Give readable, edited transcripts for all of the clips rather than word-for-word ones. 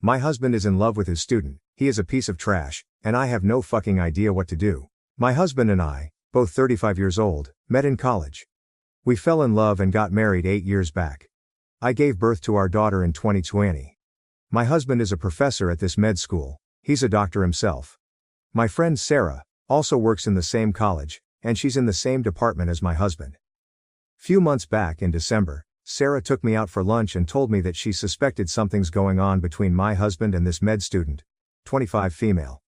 My husband is in love with his student, he is a piece of trash, and I have no fucking idea what to do. My husband and I, both 35 years old, met in college. We fell in love and got married 8 years back. I gave birth to our daughter in 2020. My husband is a professor at this med school, he's a doctor himself. My friend Sarah also works in the same college, and she's in the same department as my husband. Few months back in December, Sarah took me out for lunch and told me that she suspected something's going on between my husband and this med student, 25 female.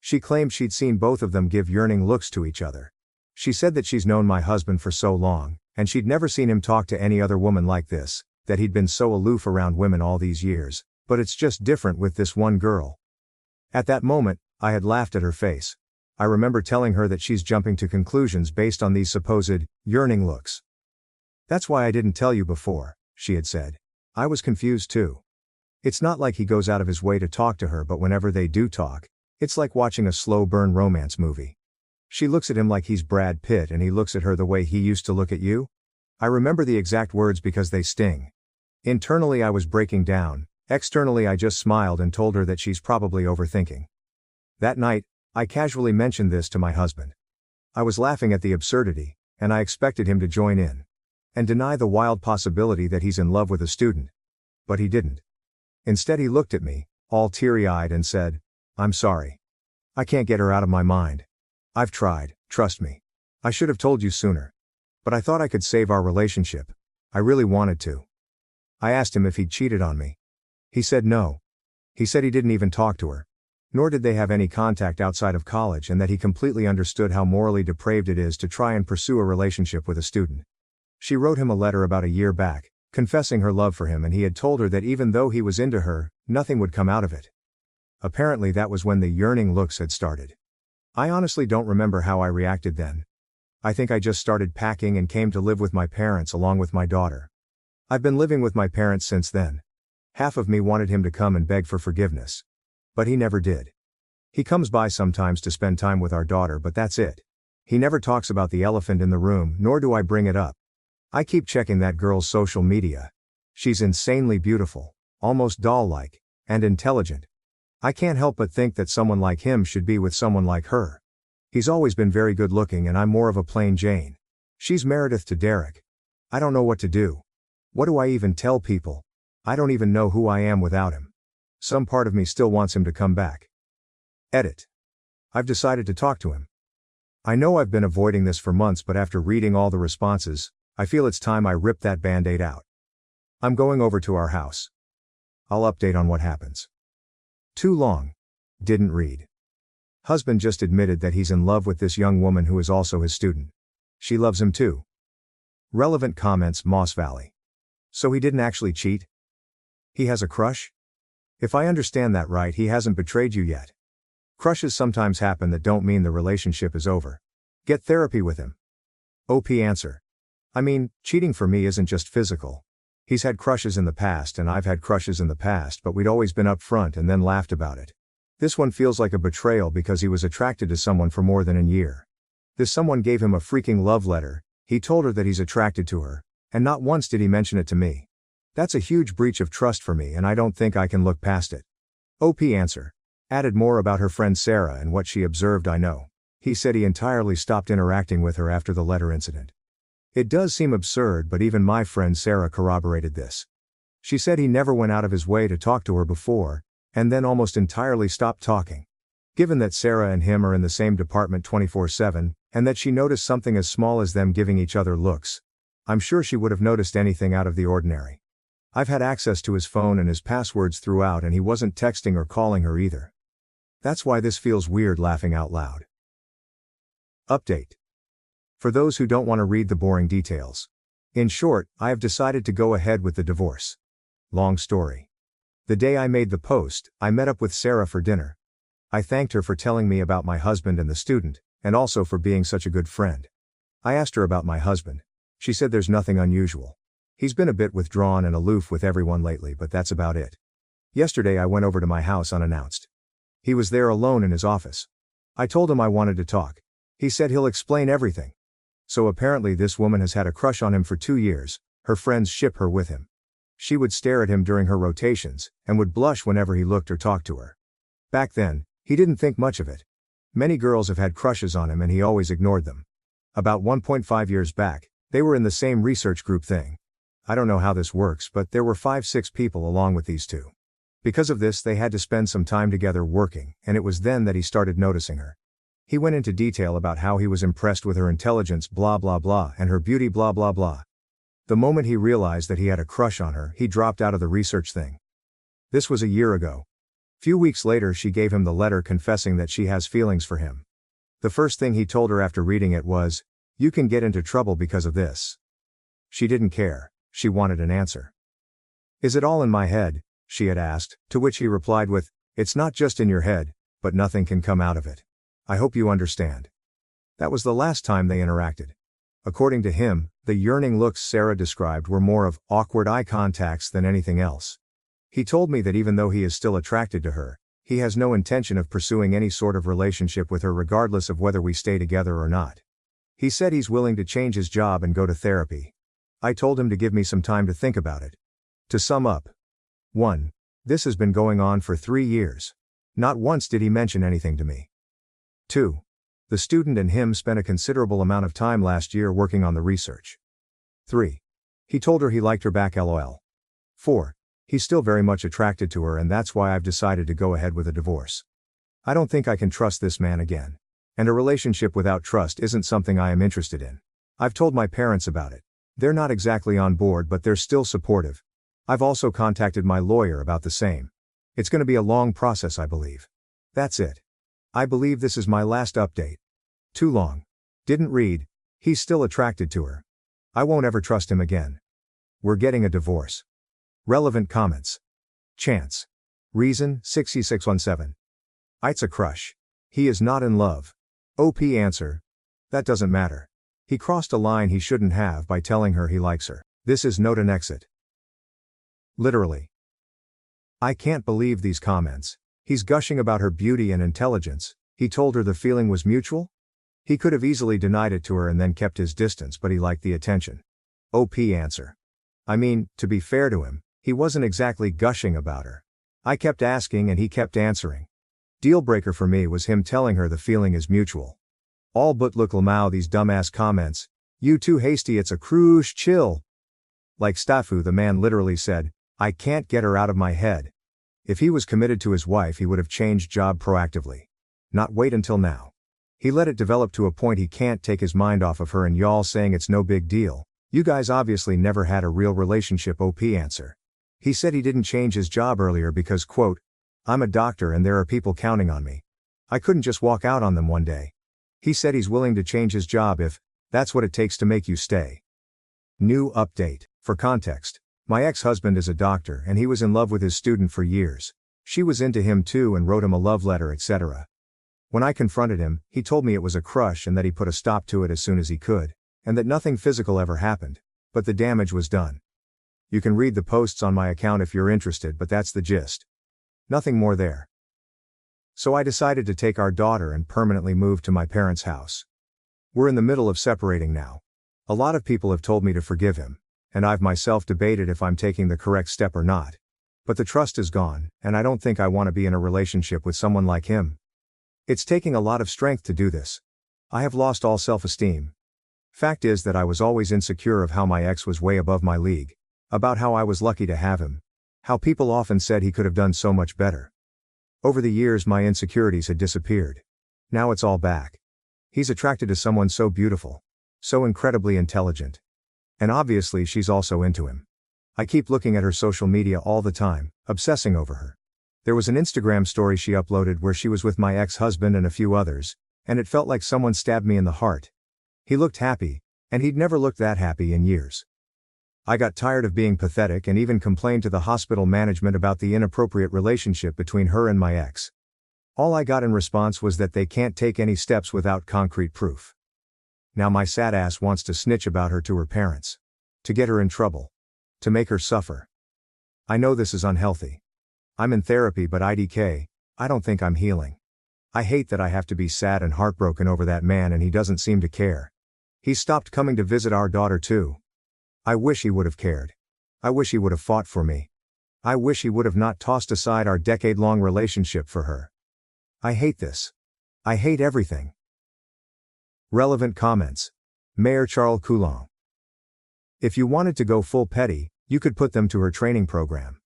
She claimed she'd seen both of them give yearning looks to each other. She said that she's known my husband for so long, and she'd never seen him talk to any other woman like this, that he'd been so aloof around women all these years, but it's just different with this one girl. At that moment, I had laughed at her face. I remember telling her that she's jumping to conclusions based on these supposed yearning looks. That's why I didn't tell you before, she had said. I was confused too. It's not like he goes out of his way to talk to her, but whenever they do talk, it's like watching a slow burn romance movie. She looks at him like he's Brad Pitt and he looks at her the way he used to look at you. I remember the exact words because they sting. Internally I was breaking down, externally I just smiled and told her that she's probably overthinking. That night, I casually mentioned this to my husband. I was laughing at the absurdity, and I expected him to join in and deny the wild possibility that he's in love with a student. But he didn't. Instead he looked at me, all teary-eyed and said, "I'm sorry. I can't get her out of my mind. I've tried, trust me. I should have told you sooner. But I thought I could save our relationship. I really wanted to." I asked him if he'd cheated on me. He said no. He said he didn't even talk to her. Nor did they have any contact outside of college, and that he completely understood how morally depraved it is to try and pursue a relationship with a student. She wrote him a letter about a year back, confessing her love for him, and he had told her that even though he was into her, nothing would come out of it. Apparently that was when the yearning looks had started. I honestly don't remember how I reacted then. I think I just started packing and came to live with my parents along with my daughter. I've been living with my parents since then. Half of me wanted him to come and beg for forgiveness. But he never did. He comes by sometimes to spend time with our daughter, but that's it. He never talks about the elephant in the room, nor do I bring it up. I keep checking that girl's social media. She's insanely beautiful, almost doll-like, and intelligent. I can't help but think that someone like him should be with someone like her. He's always been very good looking and I'm more of a plain Jane. She's Meredith to Derek. I don't know what to do. What do I even tell people? I don't even know who I am without him. Some part of me still wants him to come back. Edit. I've decided to talk to him. I know I've been avoiding this for months, but after reading all the responses, I feel it's time I rip that band-aid out. I'm going over to our house. I'll update on what happens. Too long. Didn't read. Husband just admitted that he's in love with this young woman who is also his student. She loves him too. Relevant comments, Moss Valley. So he didn't actually cheat? He has a crush? If I understand that right, he hasn't betrayed you yet. Crushes sometimes happen that don't mean the relationship is over. Get therapy with him. OP answer. I mean, cheating for me isn't just physical. He's had crushes in the past and I've had crushes in the past, but we'd always been upfront and then laughed about it. This one feels like a betrayal because he was attracted to someone for more than a year. This someone gave him a freaking love letter, he told her that he's attracted to her, and not once did he mention it to me. That's a huge breach of trust for me and I don't think I can look past it. OP answer. Added more about her friend Sarah and what she observed. I know. He said he entirely stopped interacting with her after the letter incident. It does seem absurd, but even my friend Sarah corroborated this. She said he never went out of his way to talk to her before, and then almost entirely stopped talking. Given that Sarah and him are in the same department 24/7, and that she noticed something as small as them giving each other looks, I'm sure she would have noticed anything out of the ordinary. I've had access to his phone and his passwords throughout, and he wasn't texting or calling her either. That's why this feels weird laughing out loud. Update. For those who don't want to read the boring details. In short, I have decided to go ahead with the divorce. Long story. The day I made the post, I met up with Sarah for dinner. I thanked her for telling me about my husband and the student, and also for being such a good friend. I asked her about my husband. She said there's nothing unusual. He's been a bit withdrawn and aloof with everyone lately, but that's about it. Yesterday I went over to my house unannounced. He was there alone in his office. I told him I wanted to talk. He said he'll explain everything. So apparently this woman has had a crush on him for 2 years, her friends ship her with him. She would stare at him during her rotations, and would blush whenever he looked or talked to her. Back then, he didn't think much of it. Many girls have had crushes on him and he always ignored them. About 1.5 years back, they were in the same research group thing. I don't know how this works, but there were 5-6 people along with these two. Because of this, they had to spend some time together working, and it was then that he started noticing her. He went into detail about how he was impressed with her intelligence blah blah blah and her beauty blah blah blah. The moment he realized that he had a crush on her, he dropped out of the research thing. This was a year ago. Few weeks later, she gave him the letter confessing that she has feelings for him. The first thing he told her after reading it was, "You can get into trouble because of this." She didn't care, she wanted an answer. "Is it all in my head?" she had asked, to which he replied with, "It's not just in your head, but nothing can come out of it. I hope you understand." That was the last time they interacted. According to him, the yearning looks Sarah described were more of awkward eye contacts than anything else. He told me that even though he is still attracted to her, he has no intention of pursuing any sort of relationship with her regardless of whether we stay together or not. He said he's willing to change his job and go to therapy. I told him to give me some time to think about it. To sum up. 1. This has been going on for 3 years. Not once did he mention anything to me. 2. The student and him spent a considerable amount of time last year working on the research. 3. He told her he liked her back lol. 4. He's still very much attracted to her and that's why I've decided to go ahead with a divorce. I don't think I can trust this man again. And a relationship without trust isn't something I am interested in. I've told my parents about it. They're not exactly on board but they're still supportive. I've also contacted my lawyer about the same. It's going to be a long process I believe. That's it. I believe this is my last update. Too long. Didn't read. He's still attracted to her. I won't ever trust him again. We're getting a divorce. Relevant comments. Chance. Reason 6617. It's a crush. He is not in love. OP answer. That doesn't matter. He crossed a line he shouldn't have by telling her he likes her. This is not an exit. Literally. I can't believe these comments. He's gushing about her beauty and intelligence. He told her the feeling was mutual? He could have easily denied it to her and then kept his distance, but he liked the attention. OP answer. I mean, to be fair to him, he wasn't exactly gushing about her. I kept asking and he kept answering. Deal breaker for me was him telling her the feeling is mutual. All but look Lamau these dumbass comments. You too hasty, it's a cruise, chill. Like Stafu, the man literally said, I can't get her out of my head. If he was committed to his wife, he would have changed job proactively. Not wait until now. He let it develop to a point he can't take his mind off of her and y'all saying it's no big deal. You guys obviously never had a real relationship. OP answer. He said he didn't change his job earlier because, quote, I'm a doctor and there are people counting on me. I couldn't just walk out on them one day. He said he's willing to change his job if that's what it takes to make you stay. New update. For context, my ex-husband is a doctor and he was in love with his student for years. She was into him too and wrote him a love letter, etc. When I confronted him, he told me it was a crush and that he put a stop to it as soon as he could, and that nothing physical ever happened, but the damage was done. You can read the posts on my account if you're interested, but that's the gist. Nothing more there. So I decided to take our daughter and permanently move to my parents' house. We're in the middle of separating now. A lot of people have told me to forgive him, and I've myself debated if I'm taking the correct step or not. But the trust is gone, and I don't think I want to be in a relationship with someone like him. It's taking a lot of strength to do this. I have lost all self-esteem. Fact is that I was always insecure of how my ex was way above my league, about how I was lucky to have him, how people often said he could have done so much better. Over the years my insecurities had disappeared. Now it's all back. He's attracted to someone so beautiful, so incredibly intelligent. And obviously she's also into him. I keep looking at her social media all the time, obsessing over her. There was an Instagram story she uploaded where she was with my ex-husband and a few others, and it felt like someone stabbed me in the heart. He looked happy, and he'd never looked that happy in years. I got tired of being pathetic and even complained to the hospital management about the inappropriate relationship between her and my ex. All I got in response was that they can't take any steps without concrete proof. Now my sad ass wants to snitch about her to her parents. To get her in trouble. To make her suffer. I know this is unhealthy. I'm in therapy, but IDK, I don't think I'm healing. I hate that I have to be sad and heartbroken over that man and he doesn't seem to care. He stopped coming to visit our daughter too. I wish he would have cared. I wish he would have fought for me. I wish he would have not tossed aside our decade-long relationship for her. I hate this. I hate everything. Relevant comments. Mayor Charles Coulon. If you wanted to go full petty, you could put them to her training program.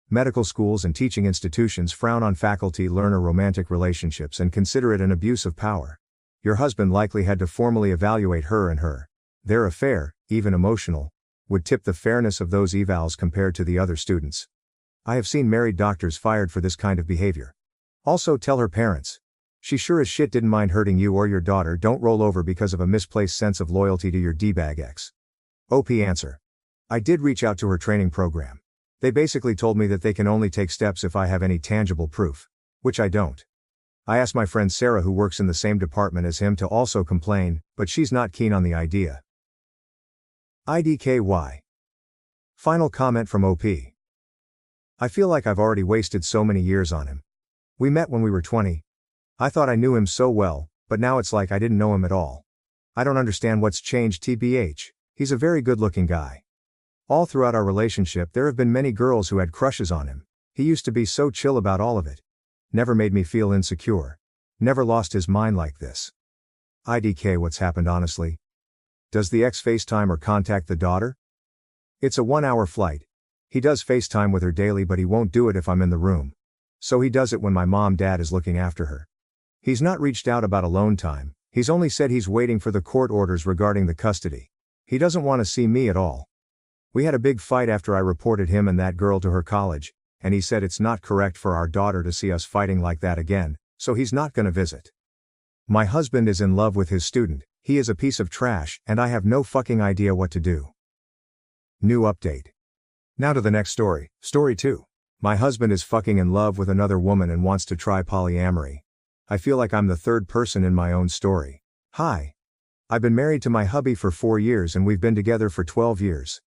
Medical schools and teaching institutions frown on faculty-learner romantic relationships and consider it an abuse of power. Your husband likely had to formally evaluate her and their affair, even emotional, would tip the fairness of those evals compared to the other students. I have seen married doctors fired for this kind of behavior. Also tell her parents. She sure as shit didn't mind hurting you or your daughter. Don't roll over because of a misplaced sense of loyalty to your D-bag ex. OP answer. I did reach out to her training program. They basically told me that they can only take steps if I have any tangible proof. Which I don't. I asked my friend Sarah, who works in the same department as him, to also complain, but she's not keen on the idea. IDKY. Final comment from OP. I feel like I've already wasted so many years on him. We met when we were 20. I thought I knew him so well, but now it's like I didn't know him at all. I don't understand what's changed. TBH, he's a very good-looking guy. All throughout our relationship there have been many girls who had crushes on him. He used to be so chill about all of it. Never made me feel insecure. Never lost his mind like this. IDK, what's happened honestly? Does the ex FaceTime or contact the daughter? It's a 1-hour flight. He does FaceTime with her daily, but he won't do it if I'm in the room. So he does it when my dad is looking after her. He's not reached out about alone time. He's only said he's waiting for the court orders regarding the custody. He doesn't want to see me at all. We had a big fight after I reported him and that girl to her college, and he said it's not correct for our daughter to see us fighting like that again, so he's not gonna visit. My husband is in love with his student. He is a piece of trash, and I have no fucking idea what to do. New update. Now to the next story. Story 2. My husband is fucking in love with another woman and wants to try polyamory. I feel like I'm the third person in my own story. Hi. I've been married to my hubby for 4 years and we've been together for 12 years.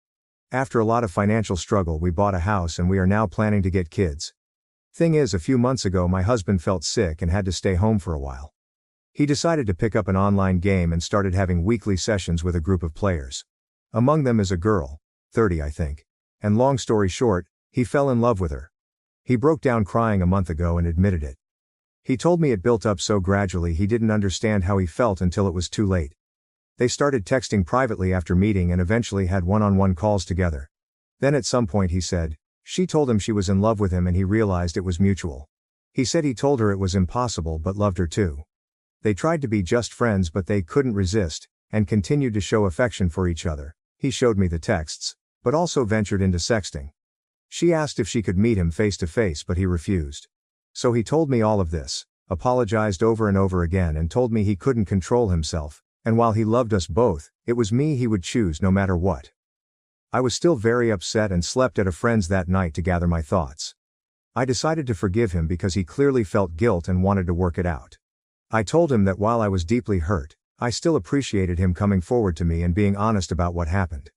After a lot of financial struggle, we bought a house and we are now planning to get kids. Thing is, a few months ago my husband felt sick and had to stay home for a while. He decided to pick up an online game and started having weekly sessions with a group of players. Among them is a girl, 30 I think. And long story short, he fell in love with her. He broke down crying a month ago and admitted it. He told me it built up so gradually he didn't understand how he felt until it was too late. They started texting privately after meeting and eventually had one-on-one calls together. Then at some point he said, she told him she was in love with him and he realized it was mutual. He said he told her it was impossible but loved her too. They tried to be just friends but they couldn't resist, and continued to show affection for each other. He showed me the texts, but also ventured into sexting. She asked if she could meet him face to face but he refused. So he told me all of this, apologized over and over again and told me he couldn't control himself, and while he loved us both, it was me he would choose no matter what. I was still very upset and slept at a friend's that night to gather my thoughts. I decided to forgive him because he clearly felt guilt and wanted to work it out. I told him that while I was deeply hurt, I still appreciated him coming forward to me and being honest about what happened.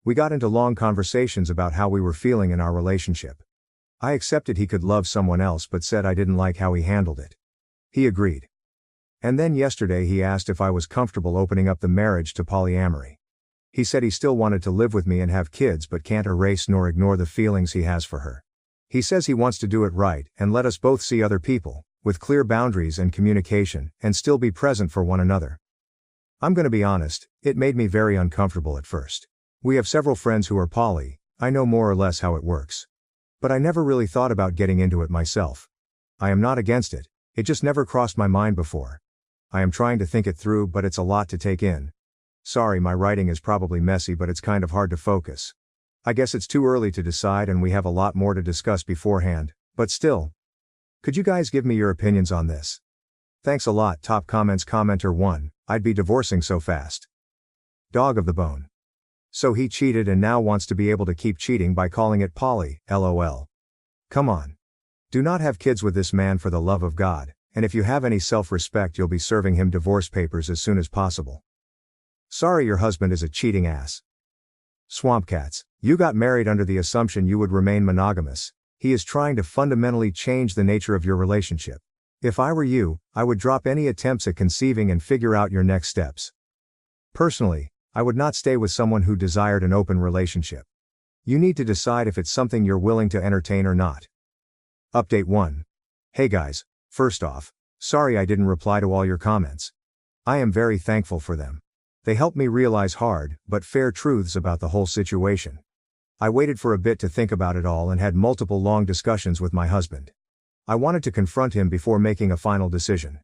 We got into long conversations about how we were feeling in our relationship. I accepted he could love someone else but said I didn't like how he handled it. He agreed. And then yesterday he asked if I was comfortable opening up the marriage to polyamory. He said he still wanted to live with me and have kids but can't erase nor ignore the feelings he has for her. He says he wants to do it right and let us both see other people, with clear boundaries and communication, and still be present for one another. I'm gonna be honest, it made me very uncomfortable at first. We have several friends who are poly, I know more or less how it works. But I never really thought about getting into it myself. I am not against it, it just never crossed my mind before. I am trying to think it through but it's a lot to take in. Sorry, my writing is probably messy but it's kind of hard to focus. I guess it's too early to decide and we have a lot more to discuss beforehand, but still. Could you guys give me your opinions on this? Thanks a lot. Top comments. Commenter 1, I'd be divorcing so fast. Dog of the bone. So he cheated and now wants to be able to keep cheating by calling it poly, lol. Come on. Do not have kids with this man for the love of God, and if you have any self-respect you'll be serving him divorce papers as soon as possible. Sorry your husband is a cheating ass. Swampcats, you got married under the assumption you would remain monogamous. He is trying to fundamentally change the nature of your relationship. If I were you, I would drop any attempts at conceiving and figure out your next steps. Personally, I would not stay with someone who desired an open relationship. You need to decide if it's something you're willing to entertain or not. Update 1. Hey guys, first off, sorry I didn't reply to all your comments. I am very thankful for them. They helped me realize hard, but fair truths about the whole situation. I waited for a bit to think about it all and had multiple long discussions with my husband. I wanted to confront him before making a final decision.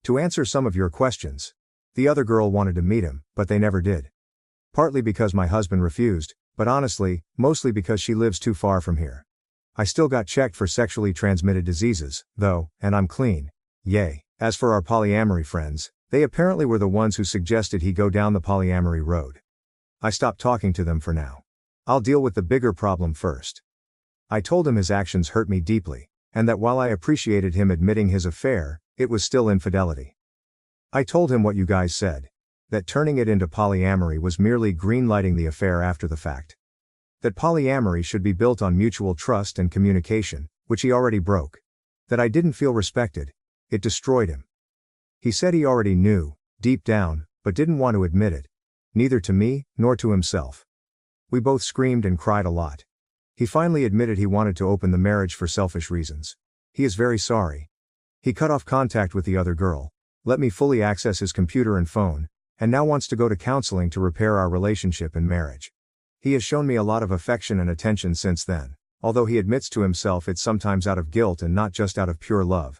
To answer some of your questions, the other girl wanted to meet him, but they never did. Partly because my husband refused, but honestly, mostly because she lives too far from here. I still got checked for sexually transmitted diseases, though, and I'm clean. Yay. As for our polyamory friends, they apparently were the ones who suggested he go down the polyamory road. I stopped talking to them for now. I'll deal with the bigger problem first. I told him his actions hurt me deeply, and that while I appreciated him admitting his affair, it was still infidelity. I told him what you guys said. That turning it into polyamory was merely greenlighting the affair after the fact. That polyamory should be built on mutual trust and communication, which he already broke. That I didn't feel respected. It destroyed him. He said he already knew, deep down, but didn't want to admit it. Neither to me, nor to himself. We both screamed and cried a lot. He finally admitted he wanted to open the marriage for selfish reasons. He is very sorry. He cut off contact with the other girl, let me fully access his computer and phone, and now wants to go to counseling to repair our relationship and marriage. He has shown me a lot of affection and attention since then, although he admits to himself it's sometimes out of guilt and not just out of pure love.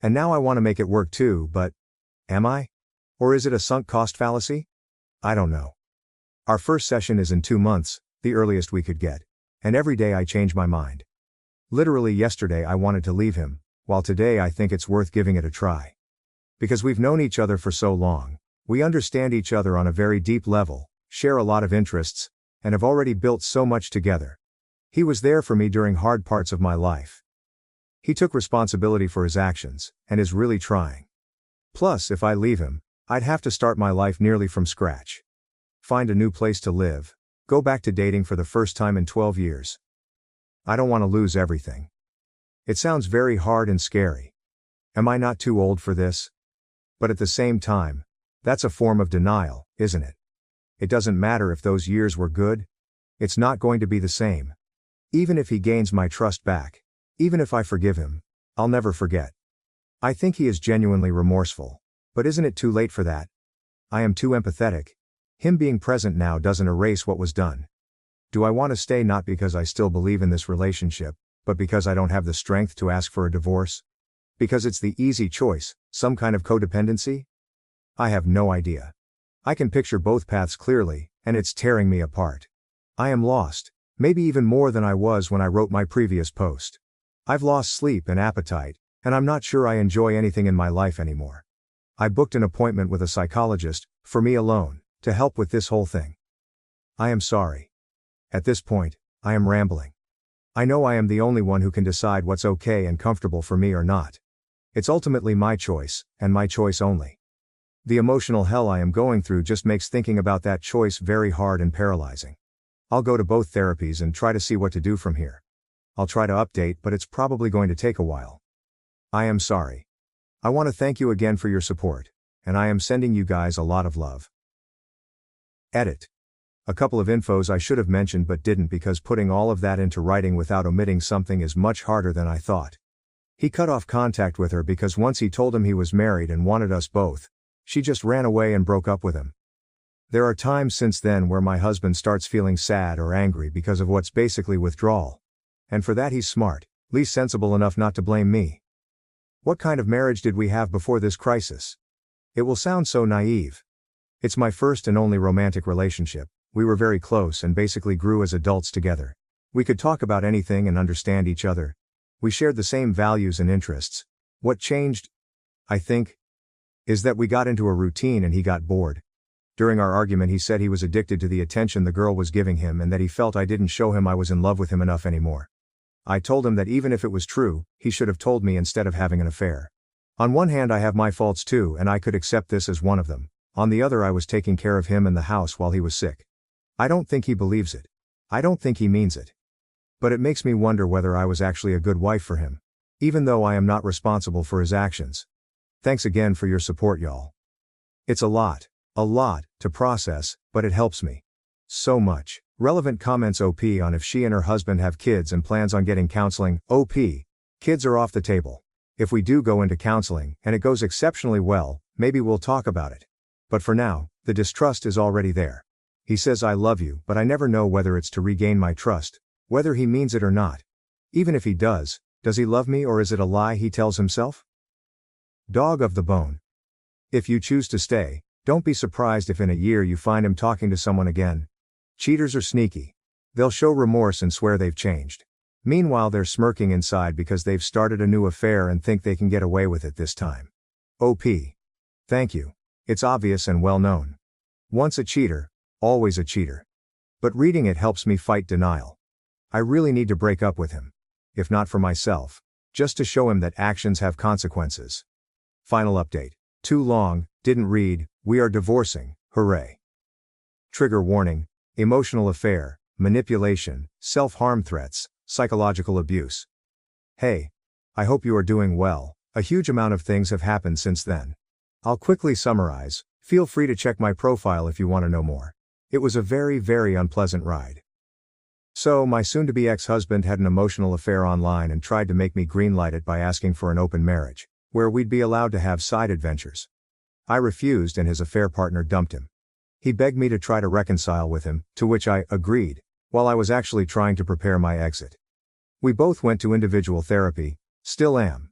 And now I want to make it work too, but am I? Or is it a sunk cost fallacy? I don't know. Our first session is in 2 months, the earliest we could get. And every day I change my mind. Literally yesterday I wanted to leave him, while today I think it's worth giving it a try. Because we've known each other for so long, we understand each other on a very deep level, share a lot of interests, and have already built so much together. He was there for me during hard parts of my life. He took responsibility for his actions, and is really trying. Plus, if I leave him, I'd have to start my life nearly from scratch. Find a new place to live, go back to dating for the first time in 12 years. I don't want to lose everything. It sounds very hard and scary. Am I not too old for this? But at the same time, that's a form of denial, isn't it? It doesn't matter if those years were good. It's not going to be the same. Even if he gains my trust back, even if I forgive him, I'll never forget. I think he is genuinely remorseful. But isn't it too late for that? I am too empathetic. Him being present now doesn't erase what was done. Do I want to stay not because I still believe in this relationship, but because I don't have the strength to ask for a divorce? Because it's the easy choice, some kind of codependency? I have no idea. I can picture both paths clearly, and it's tearing me apart. I am lost, maybe even more than I was when I wrote my previous post. I've lost sleep and appetite, and I'm not sure I enjoy anything in my life anymore. I booked an appointment with a psychologist, for me alone, to help with this whole thing. I am sorry. At this point, I am rambling. I know I am the only one who can decide what's okay and comfortable for me or not. It's ultimately my choice, and my choice only. The emotional hell I am going through just makes thinking about that choice very hard and paralyzing. I'll go to both therapies and try to see what to do from here. I'll try to update, but it's probably going to take a while. I am sorry. I want to thank you again for your support, and I am sending you guys a lot of love. Edit. A couple of infos I should have mentioned but didn't because putting all of that into writing without omitting something is much harder than I thought. He cut off contact with her because once he told him he was married and wanted us both, she just ran away and broke up with him. There are times since then where my husband starts feeling sad or angry because of what's basically withdrawal. And for that he's smart, at least sensible enough not to blame me. What kind of marriage did we have before this crisis? It will sound so naive. It's my first and only romantic relationship. We were very close and basically grew as adults together. We could talk about anything and understand each other. We shared the same values and interests. What changed, I think, is that we got into a routine and he got bored. During our argument he said he was addicted to the attention the girl was giving him and that he felt I didn't show him I was in love with him enough anymore. I told him that even if it was true, he should have told me instead of having an affair. On one hand I have my faults too and I could accept this as one of them. On the other I was taking care of him and the house while he was sick. I don't think he believes it. I don't think he means it. But it makes me wonder whether I was actually a good wife for him. Even though I am not responsible for his actions. Thanks again for your support, y'all. It's a lot to process, but it helps me. So much. Relevant comments OP on if she and her husband have kids and plans on getting counseling. OP. Kids are off the table. If we do go into counseling, and it goes exceptionally well, maybe we'll talk about it. But for now, the distrust is already there. He says I love you, but I never know whether it's to regain my trust, whether he means it or not. Even if he does he love me or is it a lie he tells himself? Dog of the bone. If you choose to stay, don't be surprised if in a year you find him talking to someone again. Cheaters are sneaky. They'll show remorse and swear they've changed. Meanwhile they're smirking inside because they've started a new affair and think they can get away with it this time. OP. Thank you. It's obvious and well known. Once a cheater, always a cheater. But reading it helps me fight denial. I really need to break up with him. If not for myself, just to show him that actions have consequences. Final update. Too long, didn't read, we are divorcing, hooray. Trigger warning, emotional affair, manipulation, self-harm threats, psychological abuse. Hey. I hope you are doing well, a huge amount of things have happened since then. I'll quickly summarize, feel free to check my profile if you want to know more. It was a very, very unpleasant ride. So, my soon-to-be ex-husband had an emotional affair online and tried to make me greenlight it by asking for an open marriage, where we'd be allowed to have side adventures. I refused and his affair partner dumped him. He begged me to try to reconcile with him, to which I agreed, while I was actually trying to prepare my exit. We both went to individual therapy, still am.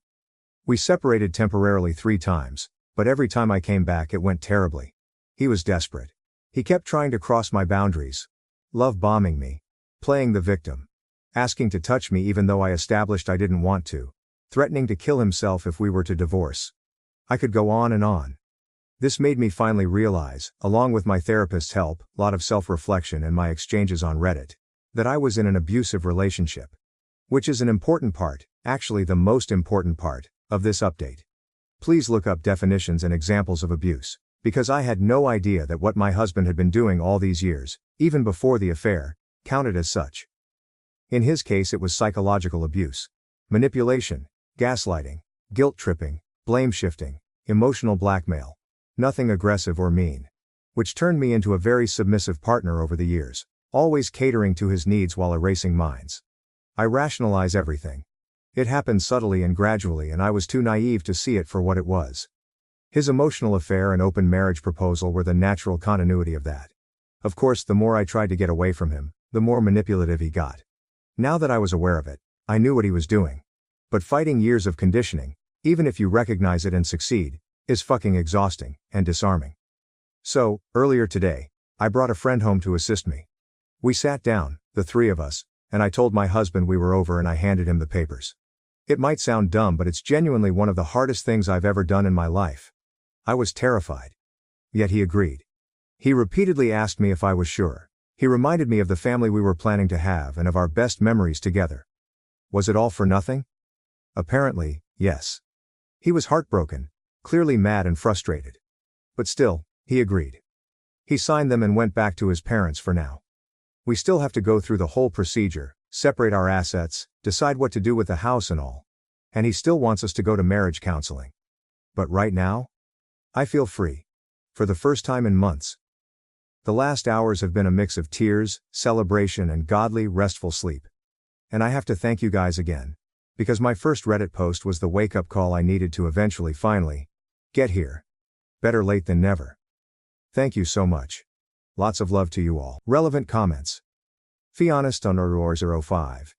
We separated temporarily 3 times, but every time I came back it went terribly. He was desperate. He kept trying to cross my boundaries. Love bombing me. Playing the victim. Asking to touch me even though I established I didn't want to. Threatening to kill himself if we were to divorce. I could go on and on. This made me finally realize, along with my therapist's help, lot of self-reflection and my exchanges on Reddit, that I was in an abusive relationship. Which is an important part, actually the most important part, of this update. Please look up definitions and examples of abuse, because I had no idea that what my husband had been doing all these years, even before the affair, counted as such. In his case it was psychological abuse, manipulation, gaslighting, guilt-tripping, blame-shifting, emotional blackmail. Nothing aggressive or mean. Which turned me into a very submissive partner over the years, always catering to his needs while erasing mine. I rationalize everything. It happened subtly and gradually and I was too naive to see it for what it was. His emotional affair and open marriage proposal were the natural continuity of that. Of course, the more I tried to get away from him, the more manipulative he got. Now that I was aware of it, I knew what he was doing. But fighting years of conditioning, even if you recognize it and succeed, is fucking exhausting and disarming. So, earlier today, I brought a friend home to assist me. We sat down, the 3 of us, and I told my husband we were over and I handed him the papers. It might sound dumb but it's genuinely one of the hardest things I've ever done in my life. I was terrified. Yet he agreed. He repeatedly asked me if I was sure. He reminded me of the family we were planning to have and of our best memories together. Was it all for nothing? Apparently, yes. He was heartbroken, clearly mad and frustrated. But still, he agreed. He signed them and went back to his parents for now. We still have to go through the whole procedure, separate our assets, decide what to do with the house and all. And he still wants us to go to marriage counseling. But right now? I feel free. For the first time in months. The last hours have been a mix of tears, celebration and godly, restful sleep. And I have to thank you guys again. Because my first Reddit post was the wake-up call I needed to eventually finally get here. Better late than never. Thank you so much. Lots of love to you all. Relevant comments. Fianist on 05.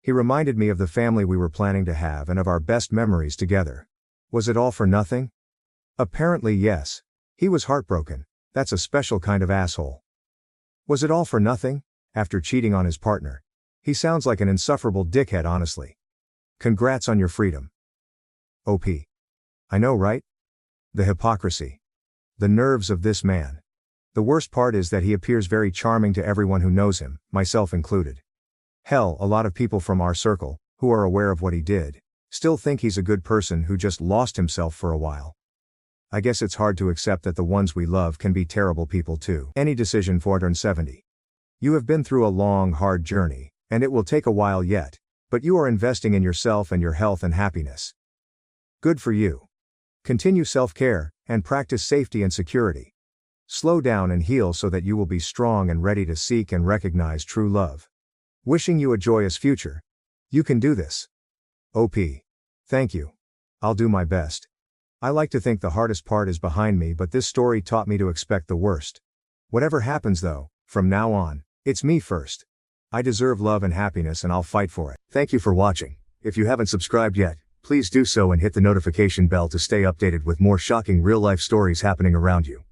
He reminded me of the family we were planning to have and of our best memories together. Was it all for nothing? Apparently yes. He was heartbroken. That's a special kind of asshole. Was it all for nothing? After cheating on his partner. He sounds like an insufferable dickhead honestly. Congrats on your freedom. OP. I know, right? The hypocrisy. The nerves of this man. The worst part is that he appears very charming to everyone who knows him, myself included. Hell, a lot of people from our circle, who are aware of what he did, still think he's a good person who just lost himself for a while. I guess it's hard to accept that the ones we love can be terrible people too. Any decision 470. You have been through a long, hard journey, and it will take a while yet, but you are investing in yourself and your health and happiness. Good for you. Continue self-care, and practice safety and security. Slow down and heal so that you will be strong and ready to seek and recognize true love. Wishing you a joyous future. You can do this. OP. Thank you. I'll do my best. I like to think the hardest part is behind me, but this story taught me to expect the worst. Whatever happens though, from now on, it's me first. I deserve love and happiness and I'll fight for it. Thank you for watching. If you haven't subscribed yet, please do so and hit the notification bell to stay updated with more shocking real-life stories happening around you.